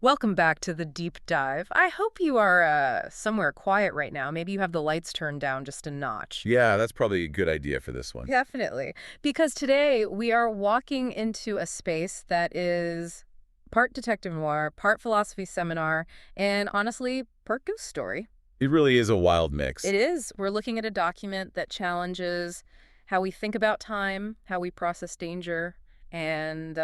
Welcome back to the deep dive. I hope you are somewhere quiet right now. Maybe you have the lights turned down just a notch. Yeah, that's probably a good idea for this one. Definitely. Because today we are walking into a space that is part detective noir, part philosophy seminar, and honestly, part goose story. It really is a wild mix. It is. We're looking at a document that challenges how we think about time, how we process danger, and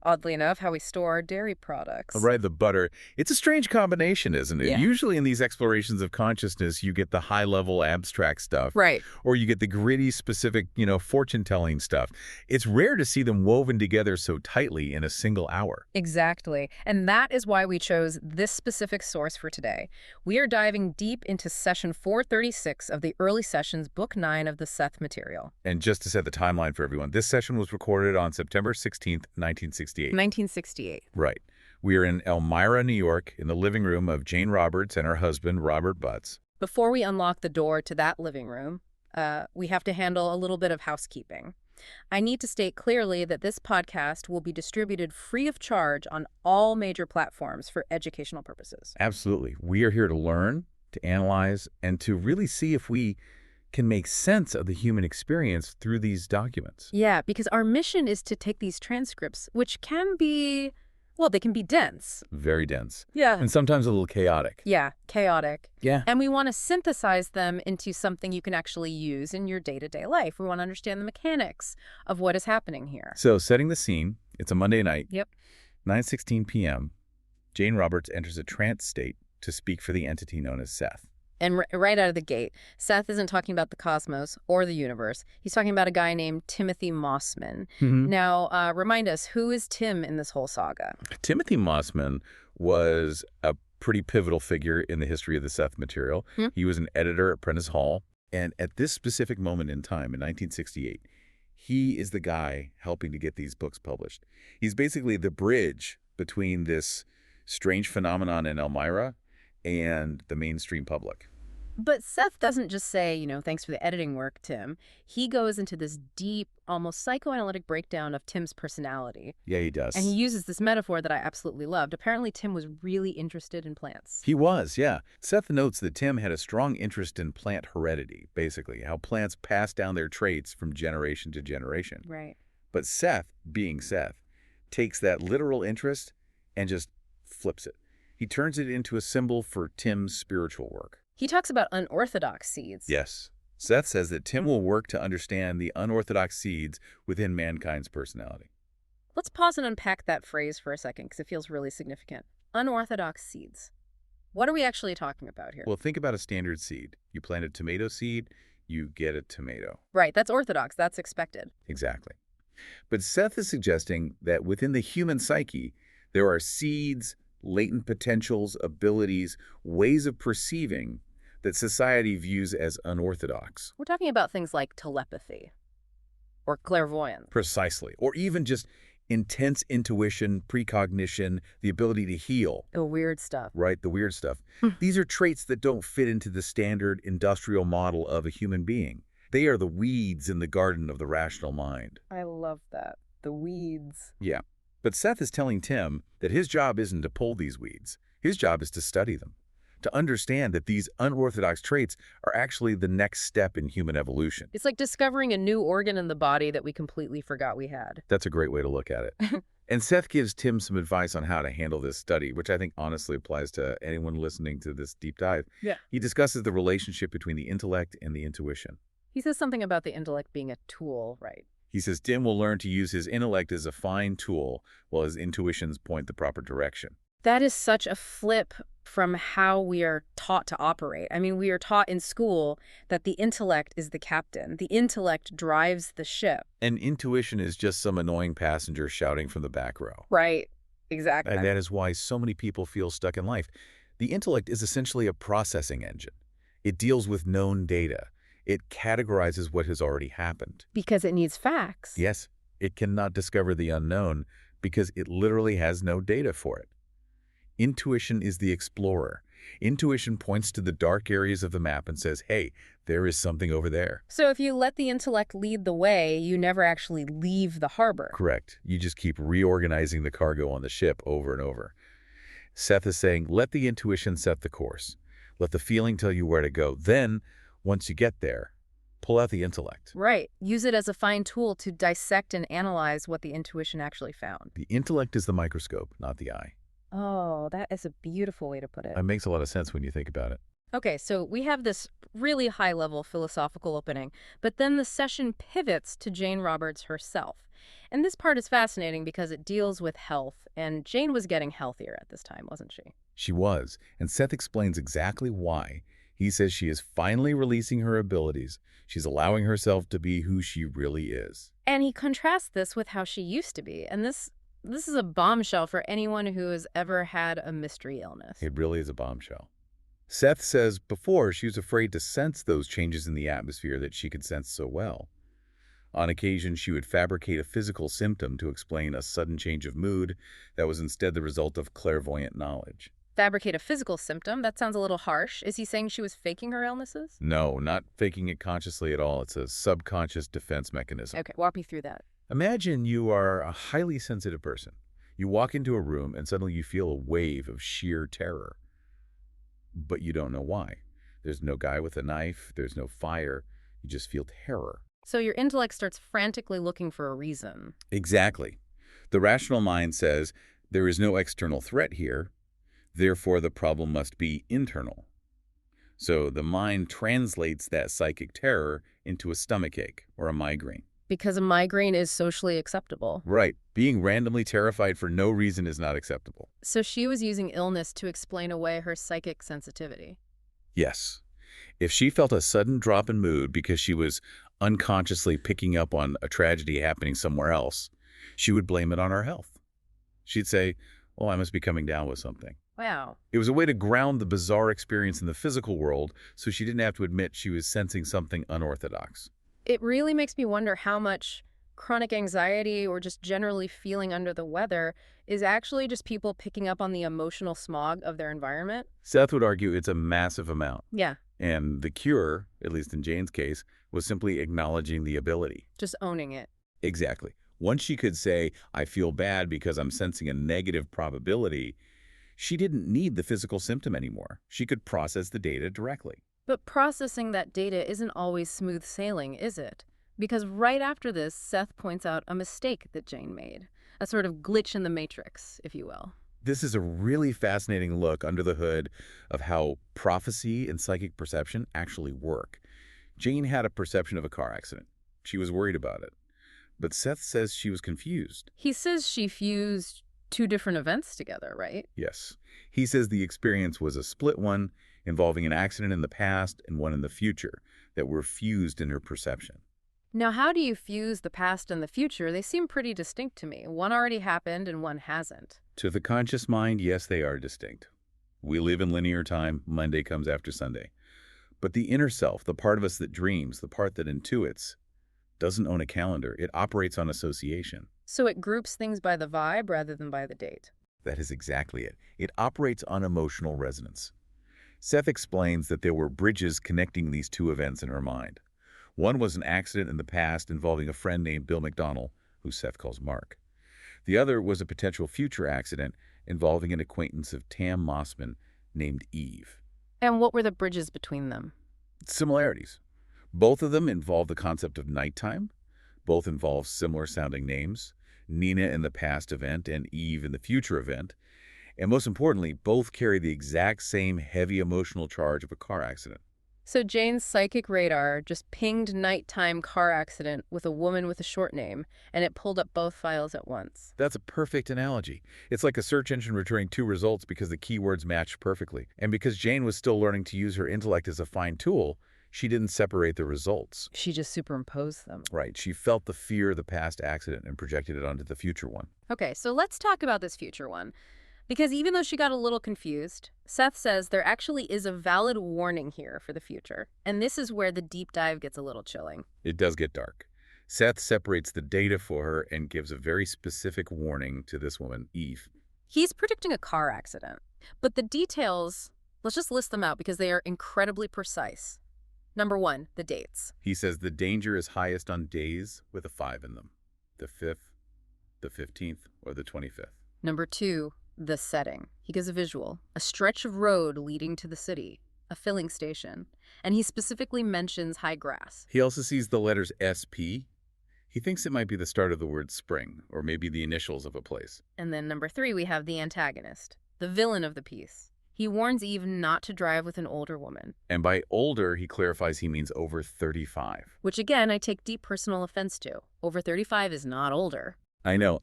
oddly enough, how we store our dairy products. Right, the butter. It's a strange combination, isn't it? Yeah. Usually in these explorations of consciousness, you get the high-level abstract stuff. Right. Or you get the gritty, specific, fortune-telling stuff. It's rare to see them woven together so tightly in a single hour. Exactly. And that is why we chose this specific source for today. We are diving deep into session 436 of the early sessions, book 9 of the Seth material. And just to set the timeline for everyone, this session was recorded on September 16th, 1968. 1968. Right. We are in Elmira, New York, in the living room of Jane Roberts and her husband, Robert Butts. Before we unlock the door to that living room, we have to handle a little bit of housekeeping. I need to state clearly that this podcast will be distributed free of charge on all major platforms for educational purposes. Absolutely. We are here to learn, to analyze, and to really see if we can make sense of the human experience through these documents. Yeah, because our mission is to take these transcripts, which can be, well, they can be dense. Very dense. Yeah. And sometimes a little chaotic. Yeah, chaotic. Yeah. And we want to synthesize them into something you can actually use in your day-to-day life. We want to understand the mechanics of what is happening here. So, setting the scene, it's a Monday night. Yep. 9:16 p.m. Jane Roberts enters a trance state to speak for the entity known as Seth. And right out of the gate, Seth isn't talking about the cosmos or the universe. He's talking about a guy named Timothy Mossman. Now, remind us, who is Tim in this whole saga? Timothy Mossman was a pretty pivotal figure in the history of the Seth material. He was an editor at Prentice Hall. And at this specific moment in time, in 1968, he is the guy helping to get these books published. He's basically the bridge between this strange phenomenon in Elmira and the mainstream public. But Seth doesn't just say, thanks for the editing work, Tim. He goes into this deep, almost psychoanalytic breakdown of Tim's personality. Yeah, he does. And he uses this metaphor that I absolutely loved. Apparently, Tim was really interested in plants. He was, yeah. Seth notes that Tim had a strong interest in plant heredity, basically, how plants pass down their traits from generation to generation. Right. But Seth, being Seth, takes that literal interest and just flips it. He turns it into a symbol for Tim's spiritual work. He talks about unorthodox seeds. Yes. Seth says that Tim will work to understand the unorthodox seeds within mankind's personality. Let's pause and unpack that phrase for a second because it feels really significant. Unorthodox seeds. What are we actually talking about here? Well, think about a standard seed. You plant a tomato seed, you get a tomato. Right, that's orthodox. That's expected. Exactly. But Seth is suggesting that within the human psyche, there are seeds, latent potentials, abilities, ways of perceiving that society views as unorthodox. We're talking about things like telepathy or clairvoyance. Precisely. Or even just intense intuition, precognition, the ability to heal. The weird stuff. Right, the weird stuff. These are traits that don't fit into the standard industrial model of a human being. They are the weeds in the garden of the rational mind. I love that. The weeds. Yeah. But Seth is telling Tim that his job isn't to pull these weeds. His job is to study them, to understand that these unorthodox traits are actually the next step in human evolution. It's like discovering a new organ in the body that we completely forgot we had. That's a great way to look at it. And Seth gives Tim some advice on how to handle this study, which I think honestly applies to anyone listening to this deep dive. Yeah. He discusses the relationship between the intellect and the intuition. He says something about the intellect being a tool, right? He says Tim will learn to use his intellect as a fine tool while his intuitions point the proper direction. That is such a flip from how we are taught to operate. I mean, we are taught in school that the intellect is the captain. The intellect drives the ship. And intuition is just some annoying passenger shouting from the back row. Right. Exactly. And that is why so many people feel stuck in life. The intellect is essentially a processing engine. It deals with known data. It categorizes what has already happened. Because it needs facts. Yes, it cannot discover the unknown because it literally has no data for it. Intuition is the explorer. Intuition points to the dark areas of the map and says, hey, there is something over there. So if you let the intellect lead the way, you never actually leave the harbor. Correct. You just keep reorganizing the cargo on the ship over and over. Seth is saying, let the intuition set the course. Let the feeling tell you where to go. Then, once you get there, pull out the intellect. Right. Use it as a fine tool to dissect and analyze what the intuition actually found. The intellect is the microscope, not the eye. Oh, that is a beautiful way to put it. It makes a lot of sense when you think about it. Okay, so we have this really high-level philosophical opening, but then the session pivots to Jane Roberts herself. And this part is fascinating because it deals with health, and Jane was getting healthier at this time, wasn't she? She was, and Seth explains exactly why. He says she is finally releasing her abilities. She's allowing herself to be who she really is. And he contrasts this with how she used to be, and this is a bombshell for anyone who has ever had a mystery illness. It really is a bombshell. Seth says before she was afraid to sense those changes in the atmosphere that she could sense so well. On occasion, she would fabricate a physical symptom to explain a sudden change of mood that was instead the result of clairvoyant knowledge. Fabricate a physical symptom? That sounds a little harsh. Is he saying she was faking her illnesses? No, not faking it consciously at all. It's a subconscious defense mechanism. Okay, walk me through that. Imagine you are a highly sensitive person. You walk into a room and suddenly you feel a wave of sheer terror. But you don't know why. There's no guy with a knife. There's no fire. You just feel terror. So your intellect starts frantically looking for a reason. Exactly. The rational mind says there is no external threat here. Therefore, the problem must be internal. So the mind translates that psychic terror into a stomachache or a migraine. Because a migraine is socially acceptable. Right. Being randomly terrified for no reason is not acceptable. So she was using illness to explain away her psychic sensitivity. Yes. If she felt a sudden drop in mood because she was unconsciously picking up on a tragedy happening somewhere else, she would blame it on her health. She'd say, oh, I must be coming down with something. Wow. It was a way to ground the bizarre experience in the physical world so she didn't have to admit she was sensing something unorthodox. It really makes me wonder how much chronic anxiety or just generally feeling under the weather is actually just people picking up on the emotional smog of their environment. Seth would argue it's a massive amount. Yeah. And the cure, at least in Jane's case, was simply acknowledging the ability. Just owning it. Exactly. Once she could say, I feel bad because I'm sensing a negative probability, she didn't need the physical symptom anymore. She could process the data directly. But processing that data isn't always smooth sailing, is it? Because right after this, Seth points out a mistake that Jane made. A sort of glitch in the matrix, if you will. This is a really fascinating look under the hood of how prophecy and psychic perception actually work. Jane had a perception of a car accident. She was worried about it. But Seth says she was confused. He says she fused two different events together, right? Yes. He says the experience was a split one involving an accident in the past and one in the future that were fused in her perception. Now, how do you fuse the past and the future? They seem pretty distinct to me. One already happened and one hasn't. To the conscious mind, yes, they are distinct. We live in linear time. Monday comes after Sunday. But the inner self, the part of us that dreams, the part that intuits, doesn't own a calendar. It operates on association. So it groups things by the vibe rather than by the date. That is exactly it. It operates on emotional resonance. Seth explains that there were bridges connecting these two events in her mind. One was an accident in the past involving a friend named Bill McDonnell, who Seth calls Mark. The other was a potential future accident involving an acquaintance of Tam Mossman named Eve. And what were the bridges between them? Similarities. Both of them involve the concept of nighttime. Both involve similar-sounding names, Nina in the past event and Eve in the future event. And most importantly, both carry the exact same heavy emotional charge of a car accident. So Jane's psychic radar just pinged nighttime car accident with a woman with a short name, and it pulled up both files at once. That's a perfect analogy. It's like a search engine returning two results because the keywords matched perfectly. And because Jane was still learning to use her intellect as a fine tool, she didn't separate the results. She just superimposed them. Right. She felt the fear of the past accident and projected it onto the future one. Okay, so let's talk about this future one. Because even though she got a little confused, Seth says there actually is a valid warning here for the future. And this is where the deep dive gets a little chilling. It does get dark. Seth separates the data for her and gives a very specific warning to this woman, Eve. He's predicting a car accident. But the details, let's just list them out because they are incredibly precise. Number 1, the dates. He says the danger is highest on days with a 5 in them. The 5th, the 15th, or the 25th. Number 2, The setting. He gives a visual, a stretch of road leading to the city, a filling station, and he specifically mentions high grass. He also sees the letters SP. He thinks it might be the start of the word spring, or maybe the initials of a place. And then number 3, we have the antagonist, the villain of the piece. He warns Eve not to drive with an older woman. And by older, he clarifies he means over 35. Which again, I take deep personal offense to. Over 35 is not older. I know.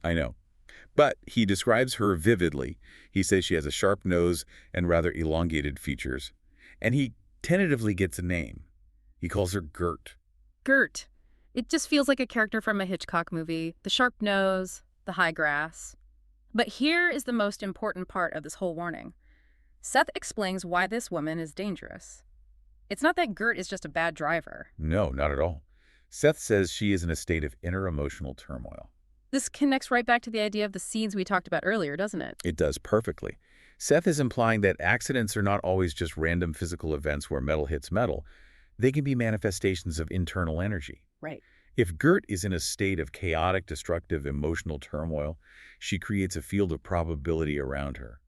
But he describes her vividly. He says she has a sharp nose and rather elongated features. And he tentatively gets a name. He calls her Gert. Gert. It just feels like a character from a Hitchcock movie. The sharp nose, the high grass. But here is the most important part of this whole warning. Seth explains why this woman is dangerous. It's not that Gert is just a bad driver. No, not at all. Seth says she is in a state of inner emotional turmoil. This connects right back to the idea of the scenes we talked about earlier, doesn't it? It does perfectly. Seth is implying that accidents are not always just random physical events where metal hits metal. They can be manifestations of internal energy. Right. If Gert is in a state of chaotic, destructive, emotional turmoil, she creates a field of probability around her.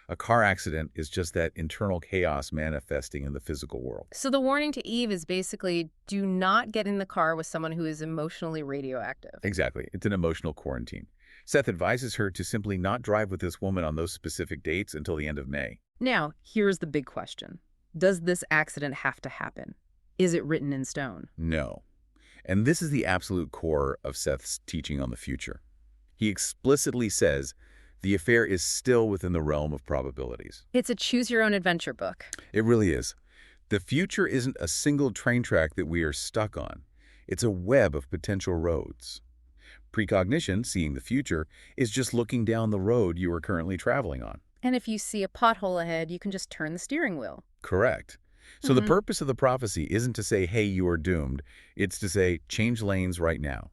A car accident is just that internal chaos manifesting in the physical world. So the warning to Eve is basically, do not get in the car with someone who is emotionally radioactive. Exactly. It's an emotional quarantine. Seth advises her to simply not drive with this woman on those specific dates until the end of May. Now, here's the big question. Does this accident have to happen? Is it written in stone? No. And this is the absolute core of Seth's teaching on the future. He explicitly says the affair is still within the realm of probabilities. It's a choose-your-own-adventure book. It really is. The future isn't a single train track that we are stuck on. It's a web of potential roads. Precognition, seeing the future, is just looking down the road you are currently traveling on. And if you see a pothole ahead, you can just turn the steering wheel. Correct. So the purpose of the prophecy isn't to say, hey, you are doomed. It's to say, change lanes right now.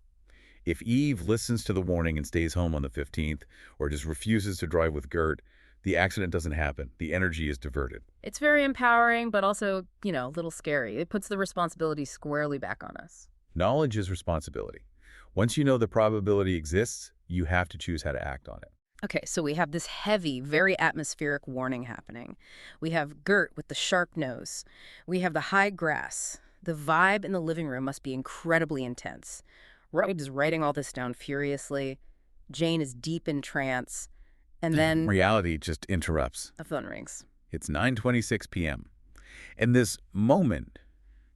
If Eve listens to the warning and stays home on the 15th, or just refuses to drive with Gert, the accident doesn't happen. The energy is diverted. It's very empowering, but also, a little scary. It puts the responsibility squarely back on us. Knowledge is responsibility. Once you know the probability exists, you have to choose how to act on it. Okay, so we have this heavy, very atmospheric warning happening. We have Gert with the sharp nose. We have the high grass. The vibe in the living room must be incredibly intense. Ruburt is writing all this down furiously. Jane is deep in trance. And then reality just interrupts. the phone rings. It's 9:26 p.m. And this moment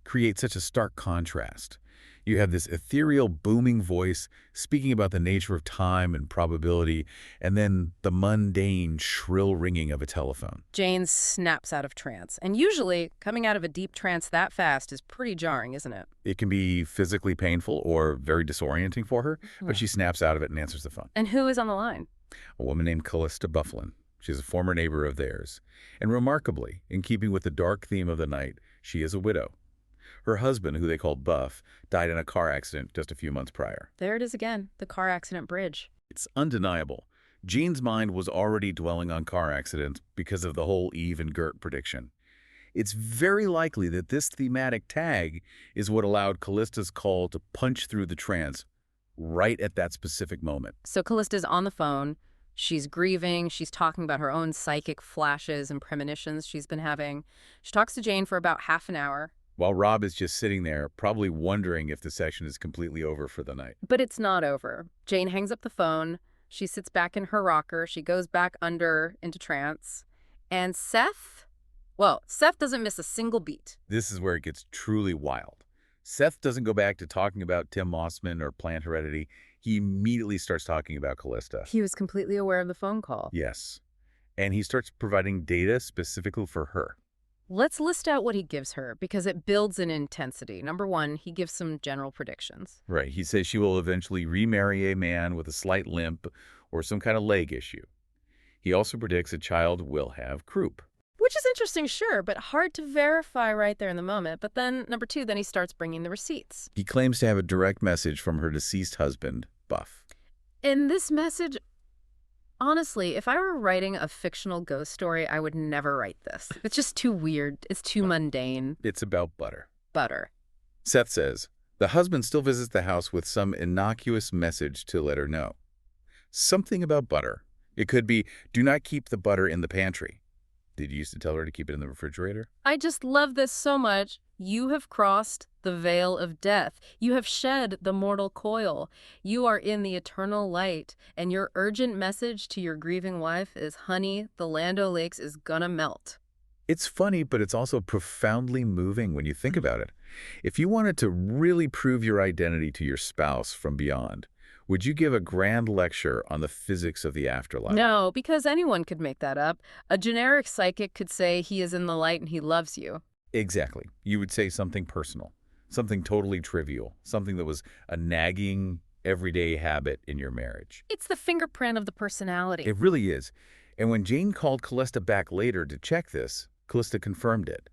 creates such a stark contrast. You have this ethereal, booming voice speaking about the nature of time and probability, and then the mundane, shrill ringing of a telephone. Jane snaps out of trance. And usually, coming out of a deep trance that fast is pretty jarring, isn't it? It can be physically painful or very disorienting for her, but she snaps out of it and answers the phone. And who is on the line? A woman named Callista Bufflin. She's a former neighbor of theirs. And remarkably, in keeping with the dark theme of the night, she is a widow. Her husband, who they called Buff, died in a car accident just a few months prior. There it is again, the car accident bridge. It's undeniable. Jean's mind was already dwelling on car accidents because of the whole Eve and Gert prediction. It's very likely that this thematic tag is what allowed Callista's call to punch through the trance right at that specific moment. So Callista's on the phone. She's grieving. She's talking about her own psychic flashes and premonitions she's been having. She talks to Jane for about half an hour. While Rob is just sitting there, probably wondering if the session is completely over for the night. But it's not over. Jane hangs up the phone. She sits back in her rocker. She goes back into trance. And Seth doesn't miss a single beat. This is where it gets truly wild. Seth doesn't go back to talking about Tam Mossman or plant heredity. He immediately starts talking about Callista. He was completely aware of the phone call. Yes. And he starts providing data specifically for her. Let's list out what he gives her, because it builds in intensity. Number 1, he gives some general predictions. Right. He says she will eventually remarry a man with a slight limp or some kind of leg issue. He also predicts a child will have croup. Which is interesting, sure, but hard to verify right there in the moment. But then, number 2, then he starts bringing the receipts. He claims to have a direct message from her deceased husband, Buff. In this message, honestly, if I were writing a fictional ghost story, I would never write this. It's just too weird. It's too mundane. It's about butter. Butter. Seth says, the husband still visits the house with some innocuous message to let her know. Something about butter. It could be, do not keep the butter in the pantry. Did you used to tell her to keep it in the refrigerator? I just love this so much. You have crossed the veil of death. You have shed the mortal coil. You are in the eternal light, and your urgent message to your grieving wife is, honey, the Land O'Lakes is gonna melt. It's funny, but it's also profoundly moving when you think about it. If you wanted to really prove your identity to your spouse from beyond, would you give a grand lecture on the physics of the afterlife? No, because anyone could make that up. A generic psychic could say he is in the light and he loves you. Exactly. You would say something personal, something totally trivial, something that was a nagging, everyday habit in your marriage. It's the fingerprint of the personality. It really is. And when Jane called Callista back later to check this, Callista confirmed it.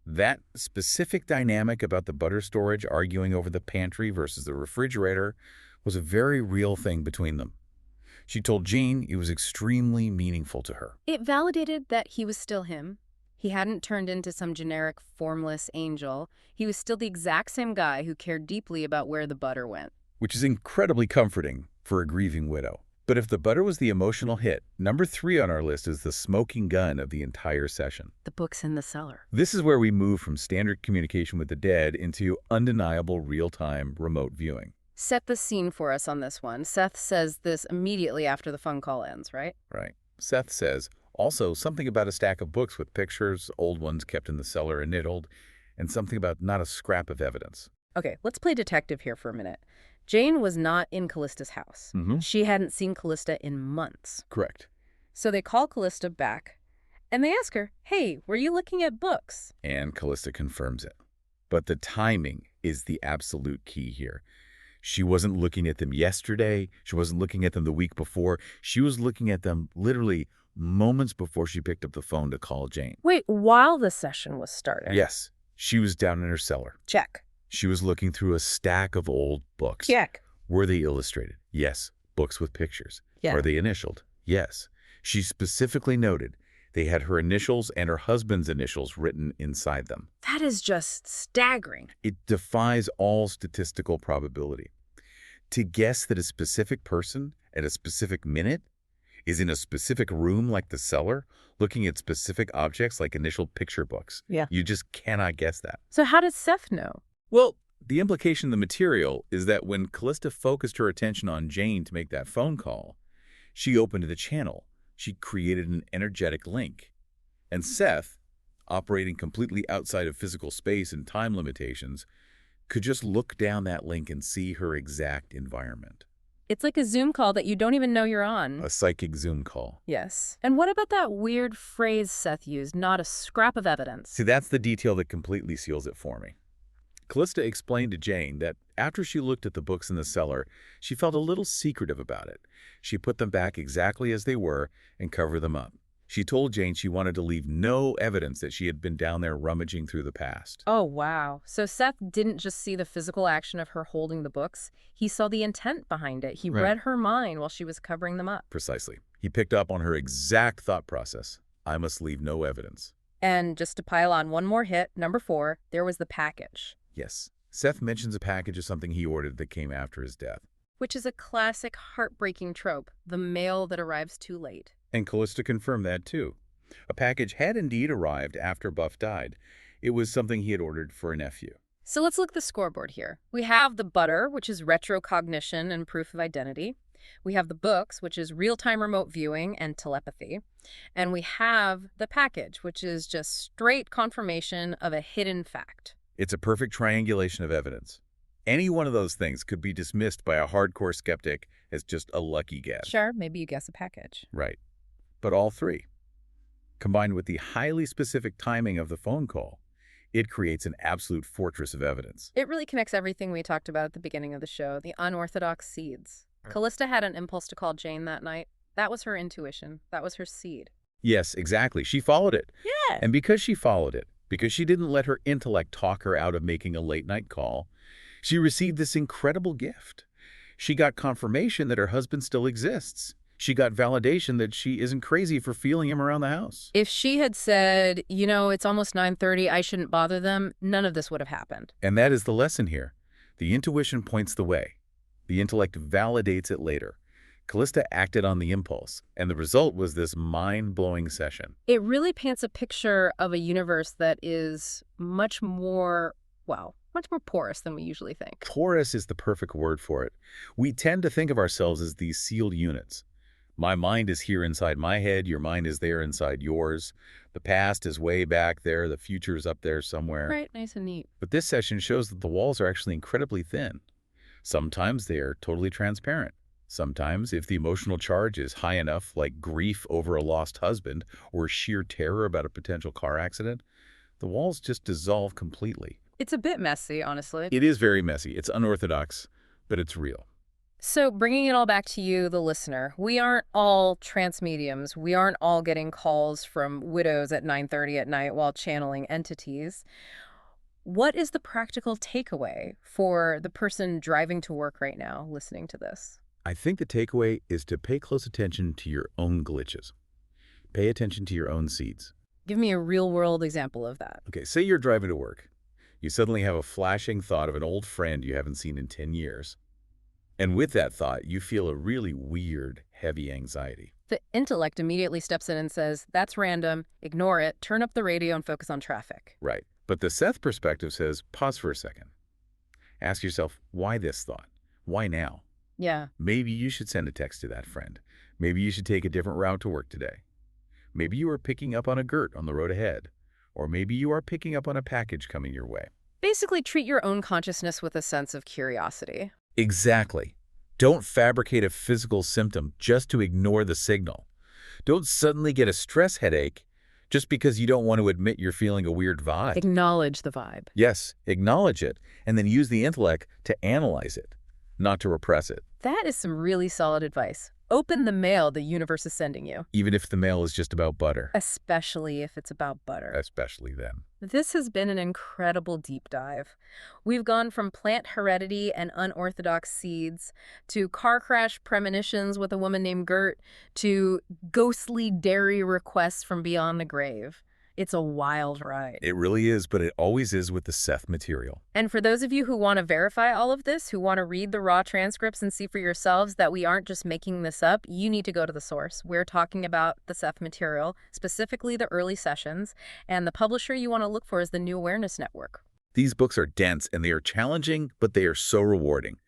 That specific dynamic about the butter storage arguing over the pantry versus the refrigerator was a very real thing between them. She told Jane it was extremely meaningful to her. It validated that he was still him. He hadn't turned into some generic, formless angel. He was still the exact same guy who cared deeply about where the butter went. Which is incredibly comforting for a grieving widow. But if the butter was the emotional hit, number 3 on our list is the smoking gun of the entire session. The book's in the cellar. This is where we move from standard communication with the dead into undeniable real-time remote viewing. Set the scene for us on this one. Seth says this immediately after the phone call ends, right? Right. Seth says, also something about a stack of books with pictures, old ones kept in the cellar and nidled, and something about not a scrap of evidence. Okay, let's play detective here for a minute. Jane was not in Callista's house. She hadn't seen Callista in months. Correct. So they call Callista back, and they ask her, hey, were you looking at books? And Callista confirms it. But the timing is the absolute key here. She wasn't looking at them yesterday. She wasn't looking at them the week before. She was looking at them literally moments before she picked up the phone to call Jane. Wait, while the session was starting? Yes. She was down in her cellar. Check. She was looking through a stack of old books. Check. Were they illustrated? Yes. Books with pictures. Yeah. Are they initialed? Yes. She specifically noted they had her initials and her husband's initials written inside them. That is just staggering. It defies all statistical probability. To guess that a specific person at a specific minute is in a specific room like the cellar, looking at specific objects like initial picture books. Yeah. You just cannot guess that. So how does Seth know? Well, the implication in the material is that when Callista focused her attention on Jane to make that phone call, she opened the channel. She created an energetic link. And Seth, operating completely outside of physical space and time limitations, could just look down that link and see her exact environment. It's like a Zoom call that you don't even know you're on. A psychic Zoom call. Yes. And what about that weird phrase Seth used, not a scrap of evidence? See, that's the detail that completely seals it for me. Callista explained to Jane that after she looked at the books in the cellar, she felt a little secretive about it. She put them back exactly as they were and covered them up. She told Jane she wanted to leave no evidence that she had been down there rummaging through the past. Oh, wow. So Seth didn't just see the physical action of her holding the books. He saw the intent behind it. He read her mind while she was covering them up. Precisely. He picked up on her exact thought process. I must leave no evidence. And just to pile on one more hit, number 4, there was the package. Yes. Seth mentions a package of something he ordered that came after his death. Which is a classic heartbreaking trope, the mail that arrives too late. And Callista confirmed that, too. A package had indeed arrived after Buff died. It was something he had ordered for a nephew. So let's look at the scoreboard here. We have the butter, which is retrocognition and proof of identity. We have the books, which is real-time remote viewing and telepathy. And we have the package, which is just straight confirmation of a hidden fact. It's a perfect triangulation of evidence. Any one of those things could be dismissed by a hardcore skeptic as just a lucky guess. Sure, maybe you guess a package. Right. But all three, combined with the highly specific timing of the phone call, it creates an absolute fortress of evidence. It really connects everything we talked about at the beginning of the show, the unorthodox seeds. Callista had an impulse to call Jane that night. That was her intuition. That was her seed. Yes, exactly. She followed it. Yeah. And because she followed it, because she didn't let her intellect talk her out of making a late-night call, she received this incredible gift. She got confirmation that her husband still exists. She got validation that she isn't crazy for feeling him around the house. If she had said, you know, it's almost 9:30, I shouldn't bother them, none of this would have happened. And that is the lesson here. The intuition points the way. The intellect validates it later. Callista acted on the impulse, and the result was this mind-blowing session. It really paints a picture of a universe that is much more, well, much more porous than we usually think. Porous is the perfect word for it. We tend to think of ourselves as these sealed units. My mind is here inside my head, your mind is there inside yours. The past is way back there, the future is up there somewhere. Right, nice and neat. But this session shows that the walls are actually incredibly thin. Sometimes they are totally transparent. Sometimes, if the emotional charge is high enough, like grief over a lost husband or sheer terror about a potential car accident, the walls just dissolve completely. It's a bit messy, honestly. It is very messy. It's unorthodox, but it's real. So bringing it all back to you, the listener, we aren't all trance mediums. We aren't all getting calls from widows at 9:30 at night while channeling entities. What is the practical takeaway for the person driving to work right now listening to this? I think the takeaway is to pay close attention to your own glitches. Pay attention to your own seeds. Give me a real-world example of that. Okay, say you're driving to work. You suddenly have a flashing thought of an old friend you haven't seen in 10 years. And with that thought, you feel a really weird, heavy anxiety. The intellect immediately steps in and says, that's random, ignore it, turn up the radio and focus on traffic. Right. But the Seth perspective says, pause for a second. Ask yourself, why this thought? Why now? Yeah. Maybe you should send a text to that friend. Maybe you should take a different route to work today. Maybe you are picking up on a GERT on the road ahead. Or maybe you are picking up on a package coming your way. Basically, treat your own consciousness with a sense of curiosity. Exactly. Don't fabricate a physical symptom just to ignore the signal. Don't suddenly get a stress headache just because you don't want to admit you're feeling a weird vibe. Acknowledge the vibe. Yes, acknowledge it, and then use the intellect to analyze it, not to repress it. That is some really solid advice. Open the mail the universe is sending you. Even if the mail is just about butter. Especially if it's about butter. Especially then. This has been an incredible deep dive. We've gone from plant heredity and unorthodox seeds to car crash premonitions with a woman named Gert to ghostly dairy requests from beyond the grave. It's a wild ride. It really is, but it always is with the Seth material. And for those of you who want to verify all of this, who want to read the raw transcripts and see for yourselves that we aren't just making this up, you need to go to the source. We're talking about the Seth material, specifically the early sessions, and the publisher you want to look for is the New Awareness Network. These books are dense and they are challenging, but they are so rewarding.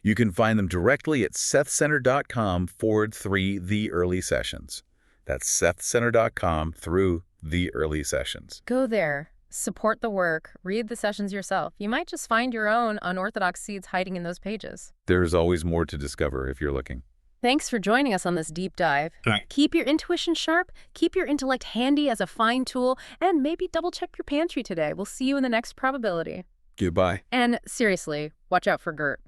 You can find them directly at sethcenter.com/the early sessions. That's sethcenter.com/the early sessions. Go there, support the work, read the sessions yourself. You might just find your own unorthodox seeds hiding in those pages. There's always more to discover if you're looking. Thanks for joining us on this deep dive. Thanks. Keep your intuition sharp, keep your intellect handy as a fine tool, and maybe double check your pantry today. We'll see you in the next probability. Goodbye. And seriously, watch out for Gert.